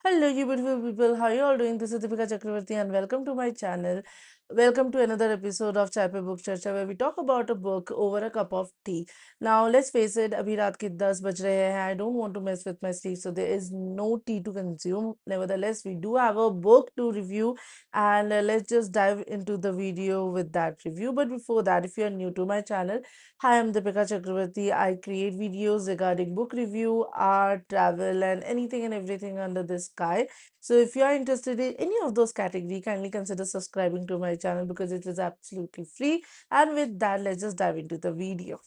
Hello, you beautiful people. How are you all doing? This is Deepika Chakravarti, and welcome to my channel. Welcome to another episode of Chai Pe Book Charcha, where we talk about a book over a cup of tea. Now, let's face it, अभी रात के 10 बज रहे हैं. I don't want to mess with my sleep, so there is no tea to consume. Nevertheless, we do have a book to review, and let's just dive into the video with that review. But before that, if you are new to my channel, hi, I'm Deepika Chakravarti. I create videos regarding book review, art, travel, and anything and everything under the sky. So if you are interested in any of those category, kindly consider subscribing to my channel because it is absolutely free. And with that, let's just dive into the video.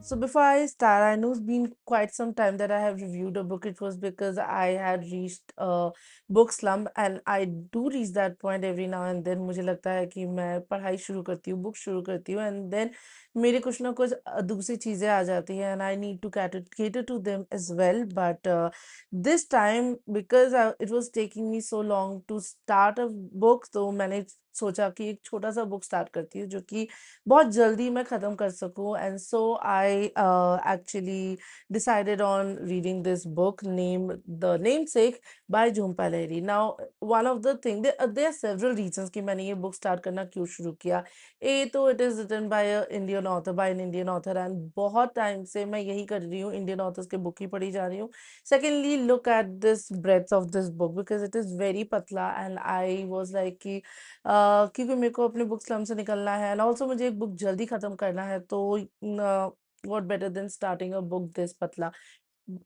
So before I start, I know it's been quite some time that I have reviewed a book. It was because I had reached a book slump, and I do reach that point every now and then. मुझे लगता है कि मैं पढ़ाई शुरू करती हूँ, book शुरू करती हूँ, and then मेरे कुछ ना कुछ दूसरी चीजें आ जाती हैं, and I need to cater to them as well. But this time, because it was taking me so long to start a book, तो मैंने सोचा कि एक छोटा सा बुक स्टार्ट करती हूँ जो कि बहुत जल्दी मैं खत्म कर सकूं. And so I actually decided on reading this book name the Namesake by Jhumpa Lahiri. Now one of the thing there are several reasons कि मैंने ये बुक स्टार्ट करना क्यों शुरू किया. ए तो it is written by Indian author, by an Indian author, and बहुत टाइम से मैं यही कर रही हूँ, इंडियन ऑथर्स के बुक ही पढ़ी जा रही हूँ. Secondly, look at this breadth of this book because it is very पतला, एंड आई वॉज लाइक कि क्योंकि मेरे को अपने बुक स्लम से निकलना है, एंड ऑल्सो मुझे एक बुक जल्दी खत्म करना है, तो what better than starting a book this पतला.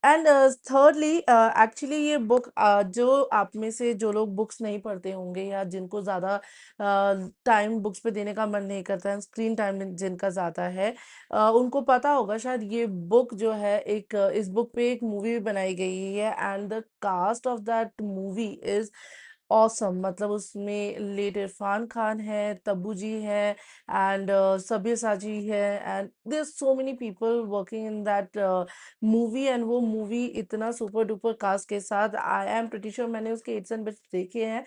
एंड थर्डली, एक्चुअली ये बुक जो आप में से जो लोग बुक्स नहीं पढ़ते होंगे या जिनको ज़्यादा टाइम बुक्स पे देने का मन नहीं करता है, स्क्रीन टाइम जिनका ज़्यादा है, उनको पता होगा शायद ये बुक जो है एक इस बुक पे एक मूवी भी बनाई गई है, and the cast of that movie is awesome. मतलब उसमें लेट इरफान खान है, तब्बू जी है, एंड सब्यसाची है, and there so many people working in that movie. And वो मूवी इतना सुपर डुपर कास्ट के साथ, आई एम प्रिटी श्योर मैंने उसके एड्स एंड बिट्स देखे हैं.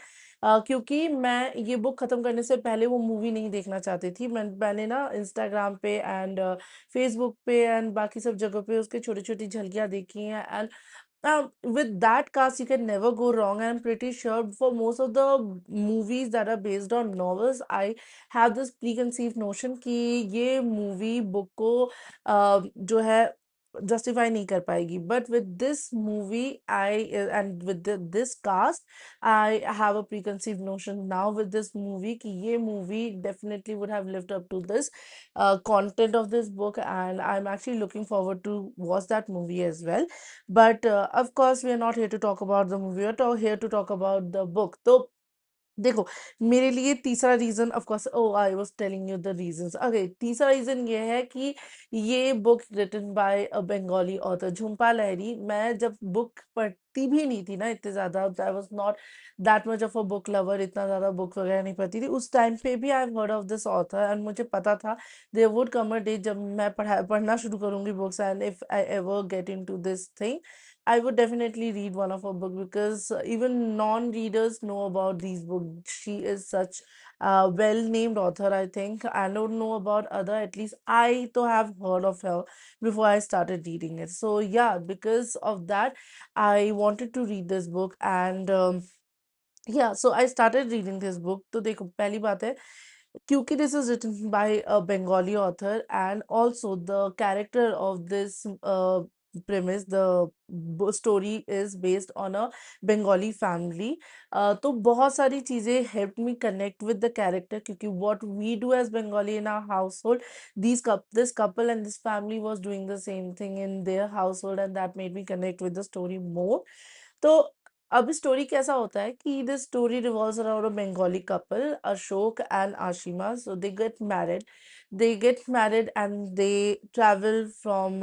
क्योंकि मैं ये बुक खत्म करने से पहले वो मूवी नहीं देखना चाहती थी. मैंने ना इंस्टाग्राम पे एंड फेसबुक पे एंड बाकी सब जगह पे उसके छोटी छोटी झलकियां देखी हैं. And with that cast, you can never go wrong. And I'm pretty sure for most of the movies that are based on novels, I have this preconceived notion कि ये movie book को जो है justify नहीं कर पाएगी. But with this movie, and with this cast, I have a preconceived notion now with this movie कि ये movie definitely would have lived up to this content of this book, and I'm actually looking forward to watch that movie as well. But of course, we are not here to talk about the movie, we are here to talk about the book. तो देखो, मेरे लिए तीसरा reason, of course, oh I was telling you the reasons. Okay, तीसरा reason ये है कि ये book written by a Bengali author Jhumpa Lahiri. मैं जब बुक पढ़ती भी नहीं थी ना इतने ज्यादा, I was not that much of a book lover, इतना ज्यादा बुक वगैरह नहीं पढ़ती थी उस टाइम पे भी. I heard of this author, and मुझे पता था there would come a day जब मैं पढ़ना शुरू करूंगी books, and if I ever get into this thing, I would definitely read one of her book because even non-readers know about these books. She is such a well-named author, I think. I don't know about other, at least I to have heard of her before I started reading it. So yeah, because of that, I wanted to read this book, and yeah, so I started reading this book. तो देखो, पहली बात है क्योंकि this is written by a Bengali author, and also the character of this premise, the story is based on a Bengali family. तो बहुत सारी चीजें helped me connect with the character क्योंकि what we do as Bengali in our household, this couple and this family was doing the same thing in their household, and that made me connect with the story more. तो अब story कैसा होता है कि the story revolves around a Bengali couple, Ashok and Ashima. So they get married and they travel from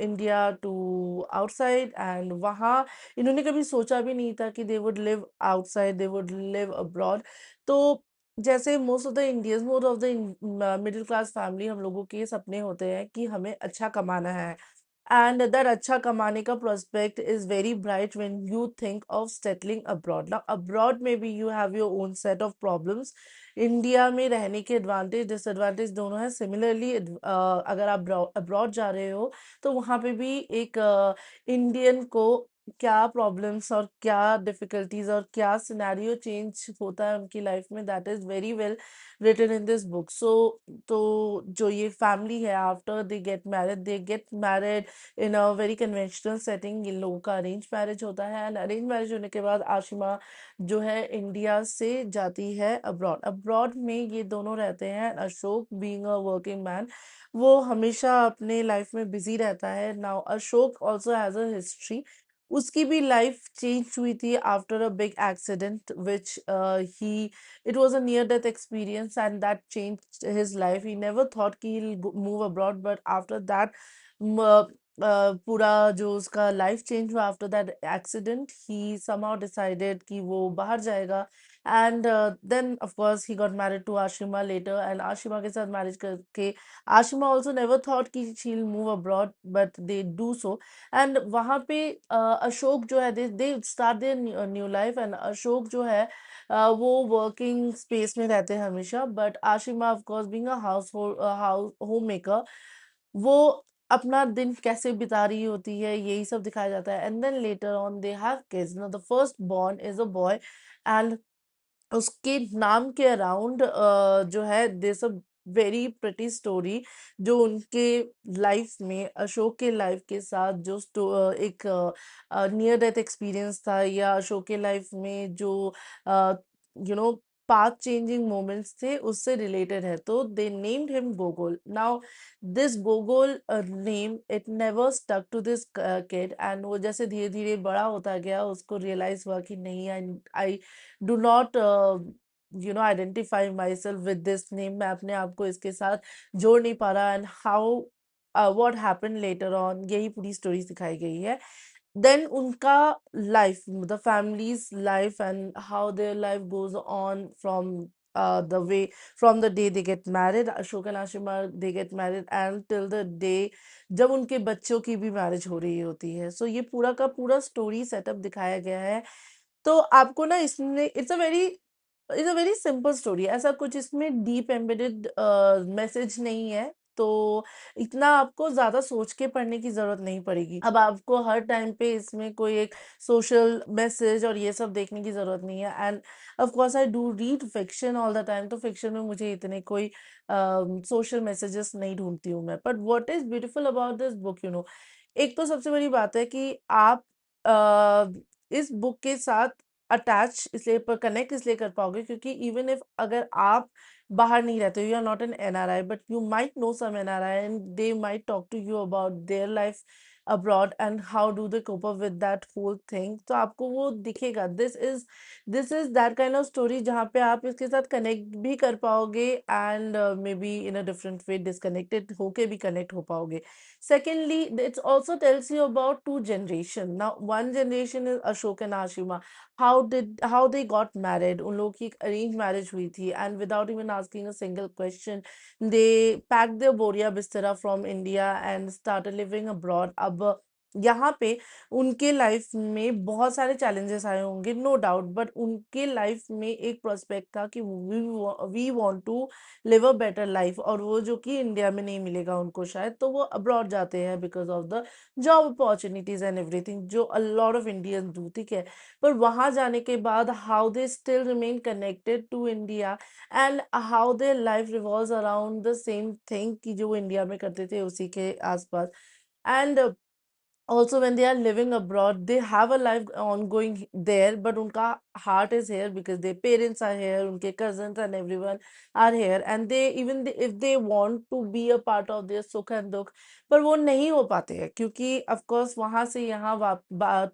India to outside. एंड वहाँ इन्होंने कभी सोचा भी नहीं था कि they would live outside, they would live abroad. तो जैसे most of the Indians, most of the middle class family, हम लोगों के ये सपने होते हैं कि हमें अच्छा कमाना है, and that अच्छा कमाने का prospect is very bright when you think of settling abroad. Now abroad maybe you have your own set of problems. India में रहने के एडवांटेज डिसएडवांटेज दोनों है. सिमिलरली अगर आप अब्रॉड जा रहे हो तो वहां पे भी एक इंडियन को क्या प्रॉब्लम्स और क्या डिफिकल्टीज और क्या सिनेरियो चेंज होता है उनकी लाइफ में, that is very well written in this book. So तो जो ये फैमिली है, after they get married in a very conventional setting. इन लोगों का अरेंज मैरिज होता है, एंड अरेंज मैरिज होने के बाद आशिमा जो है इंडिया से जाती है अब्रॉड. अब्रॉड में ये दोनों रहते हैं. Ashok being a working man, वो हमेशा अपने लाइफ में बिजी रहता है. Now Ashok also has a history. उसकी भी लाइफ चेंज हुई थी after a big accident which he it was a near death experience and that changed his life. He never thought कि he'll move abroad, but after that पूरा जो उसका life change हुआ after that accident, he somehow decided कि वो बाहर जाएगा. And then of course he got married to Ashima later, and Ashima के साथ मैरिज करके आशिमा ऑल्सो नेवर थॉट कि she will move abroad, but they do so. And वहाँ पे अशोक जो है, they start their new life. And Ashok जो है वो वर्किंग स्पेस में रहते हैं हमेशा, but Ashima of course being a house home maker, वो अपना दिन कैसे बिता रही होती है यही सब दिखाया जाता है. And then later on they have kids. Now the first born is a boy, and उसके नाम के अराउंड जो है this a very pretty story, जो उनके लाइफ में अशोक के लाइफ के साथ जो एक नियर डेथ एक्सपीरियंस था, या अशोक के लाइफ में जो you know path changing moments थे उससे रिलेटेड है. तो they named him Gogol. Now this Gogol name it never stuck to this kid, and वो जैसे धीरे धीरे बड़ा होता गया उसको रियलाइज हुआ कि नहीं, I do not identify my self with this name. मैं अपने आप को इसके साथ जोड़ नहीं पा रहा. And how what happened later on, यही पूरी स्टोरी सिखाई गई है. देन उनका life, the families life, and how their life goes on from the way, from the day they get married, Ashok and Ashima, they get married, and till the day जब उनके बच्चों की भी marriage हो रही होती है. सो ये पूरा का पूरा स्टोरी सेटअप दिखाया गया है. तो आपको ना इसमें it's a very simple story. ऐसा कुछ इसमें डीप एम्बेडेड मैसेज नहीं है, तो इतना आपको ज्यादा सोच के पढ़ने की जरूरत नहीं पड़ेगी. अब आपको हर टाइम पे इसमें कोई एक सोशल मैसेज और ये सब देखने की जरूरत नहीं है. End of course I do read fiction all the time, तो फिक्शन में मुझे इतने कोई सोशल मैसेजेस नहीं ढूंढती हूँ मैं. But what is beautiful about this book, एक तो सबसे बड़ी बात है कि आप इस बुक के साथ अटैच इसलिए पर कनेक्ट इसलिए कर पाओगे क्योंकि इवन इफ अगर आप बाहर नहीं रहते हो, you are not an NRI, but you might know some NRI and they might talk to you about their life abroad and how do they cope up with that whole thing. तो आपको वो दिखेगा. This is that kind of story जहाँ पे आप इसके साथ connect भी कर पाओगे, and may be in a different way disconnected होके भी कनेक्ट हो पाओगे. Secondly, it also tells you about two generation. Now, one generation is Ashok and Ashima. How they got married? उन लोगों की एक arranged marriage हुई थी, and without even asking a single question, they packed their बोरिया बिस्तरा from India and started living abroad. अब यहाँ पे उनके लाइफ में बहुत सारे चैलेंजेस आए होंगे, नो डाउट, बट उनके लाइफ में एक प्रोस्पेक्ट था कि we want to live a better life, और वो जो कि इंडिया में नहीं मिलेगा उनको शायद, तो वो अब्रॉड जाते हैं because of the job opportunities and everything, जो a lot of Indians do. ठीक है, पर वहां जाने के बाद how they still remain connected to India, and how their life revolves around the same thing कि जो वो इंडिया में करते थे उसी के आसपास. And also when they are living abroad they have a life ongoing there, but unka heart is here because their parents are here, unke cousins and everyone are here, and if they want to be a part of their sukh and dukh, पर वो नहीं हो पाते हैं क्योंकि of course वहां से यहाँ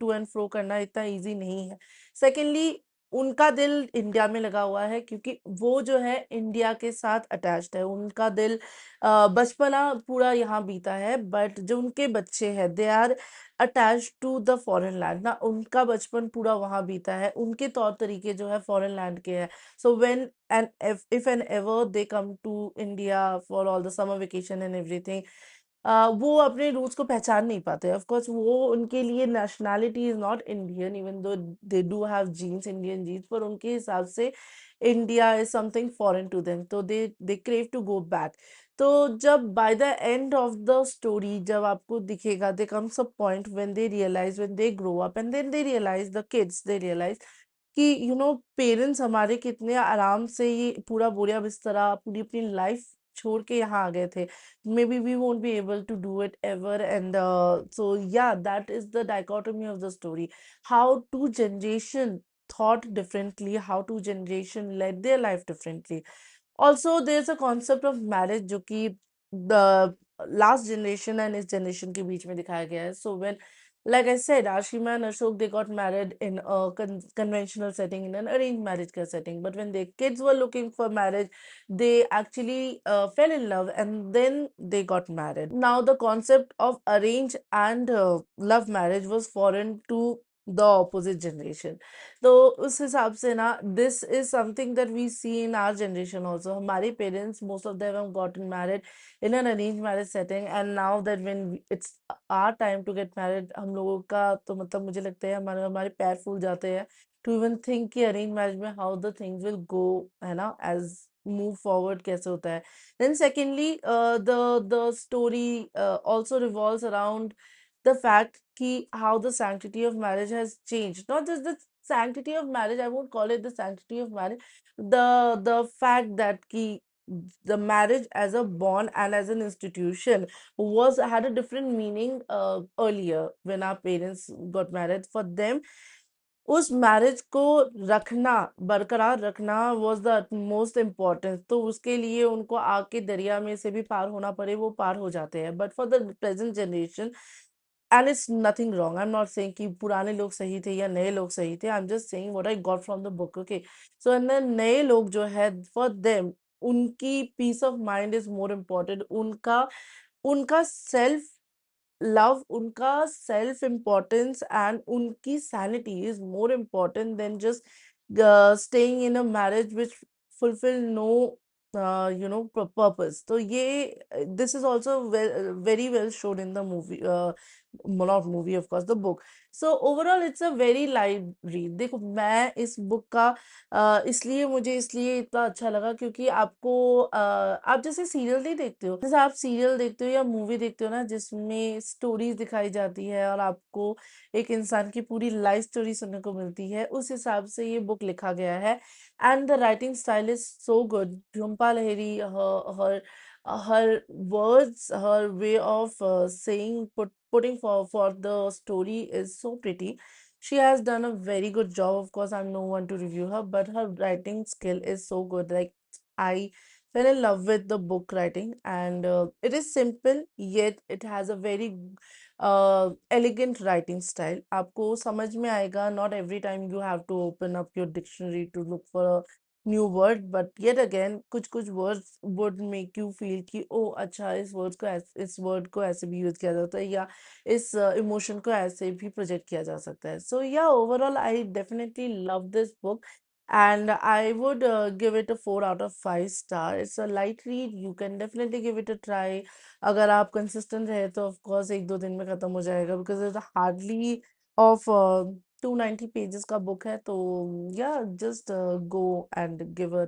टू एंड फ्रो करना इतना इजी नहीं है. सेकेंडली, उनका दिल इंडिया में लगा हुआ है क्योंकि वो जो है इंडिया के साथ अटैच्ड है. उनका दिल बचपना पूरा यहाँ बीता है, बट जो उनके बच्चे हैं they are attach to the foreign land ना. उनका बचपन पूरा वहां बीता है, उनके तौर तरीके जो है फॉरेन लैंड के हैं. So when and if and ever they come to India for all the summer vacation and everything, वो अपने रूट्स को पहचान नहीं पाते। ऑफ कोर्स वो उनके लिए nationality is not Indian, even though they do have genes, Indian genes, पर उनके हिसाब से India is something foreign to them, तो they crave to go back. तो जब by the end of the story जब आपको दिखेगा, they comes a point when they realize, when they grow up and then they realize, the kids they realize कि parents हमारे कितने आराम से ये पूरा बोरिया बिस्तरा पूरी अपनी लाइफ छोड़ के यहाँ आ गए थे। Maybe we won't be able to do it ever. And so, yeah, that is the dichotomy of the story. How two generation thought differently, how two generation led their life differently. Also, there's a concept of marriage जो कि the last generation and इस generation के बीच में दिखाया गया है. So when, like I said, Ashima and Ashok, they got married in a conventional setting, in an arranged marriage ka setting. But when their kids were looking for marriage, they actually fell in love and then they got married. Now, the concept of arrange and love marriage was foreign to the opposite generation. तो उस हिसाब से ना, this is something that we see in our generation also. हमारे parents, most of them have gotten married in an arranged marriage setting, and now that it's our time to get married, हम लोगों का तो मतलब मुझे लगता है हमारे हमारे पैर फूल जाते हैं to even think कि arranged marriage में how the things will go, है ना, as move forward कैसे होता है. Then secondly, the story also revolves around the fact कि how the sanctity of marriage has changed. Not just the sanctity of marriage, I won't call it the sanctity of marriage. The fact that कि the marriage as a bond and as an institution was had a different meaning earlier when our parents got married. For them, उस marriage को रखना, बरकरार रखना was the most important. तो उसके लिए उनको आग के दरिया में से भी पार होना पड़े, वो पार हो जाते हैं. But for the present generation, and it's nothing wrong, I'm not saying कि पुराने लोग सही थे या नए लोग सही थे, I'm just saying what I got from the book. Okay, so and then नए लोग जो है, for them, उनकी peace of mind is more important. उनका उनका self love, unka self importance and unki sanity is more important than just staying in a marriage which fulfill no purpose. So ye this is also very well shown in the movie, not movie, of course, the book. So overall it's a very light read. देखो, मैं इस book का इसलिए इतना अच्छा लगा क्योंकि आपको आप जैसे सीरियल नहीं देखते हो, जैसे आप सीरियल देखते हो या मूवी देखते हो ना, जिसमें स्टोरीज दिखाई जाती है और आपको एक इंसान की पूरी लाइफ स्टोरी सुनने को मिलती है, उस हिसाब से ये बुक लिखा गया है. And the writing style is so good. Jhumpa Lahiri, her words, her way of saying, putting for the story is so pretty. She has done a very good job. Of course, I'm no one to review her, but her writing skill is so good. Like, I fell in love with the book writing, and it is simple, yet it has a very elegant writing style. आपको समझ में आएगा. Not every time you have to open up your dictionary to look for a new word, but yet again कुछ कुछ words would make you feel कि ओ अच्छा, इस word को ऐसे भी यूज किया जाता है, या इस इमोशन को ऐसे भी प्रोजेक्ट किया जा सकता है. सो या overall I definitely love this book and I would give it a 4 out of 5 star. It's a light read. You can definitely give it a try. अगर आप consistent रहे तो of course एक दो दिन में खत्म हो जाएगा, because it's hardly of 290 pages का book है. तो yeah, just go and give a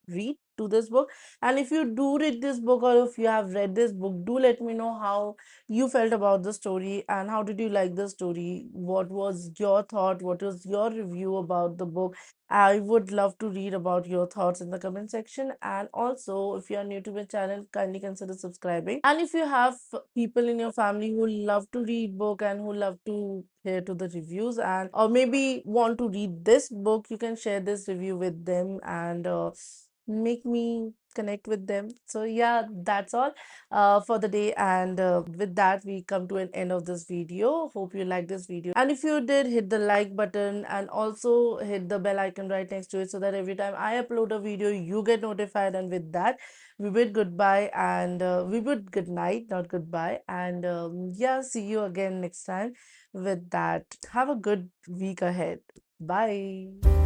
read to this book. And if you do read this book, or if you have read this book, do let me know how you felt about the story and how did you like the story. What was your thought? What was your review about the book? I would love to read about your thoughts in the comment section. And also, if you are new to my channel, kindly consider subscribing. And if you have people in your family who love to read book and who love to hear to the reviews, and or maybe want to read this book, you can share this review with them and make me connect with them. So yeah, that's all for the day, and with that we come to an end of this video. Hope you like this video, and if you did, hit the like button and also hit the bell icon right next to it, so that every time I upload a video you get notified. And with that, we bid goodbye, and we bid good night, not goodbye. And yeah, see you again next time. With that, have a good week ahead. Bye.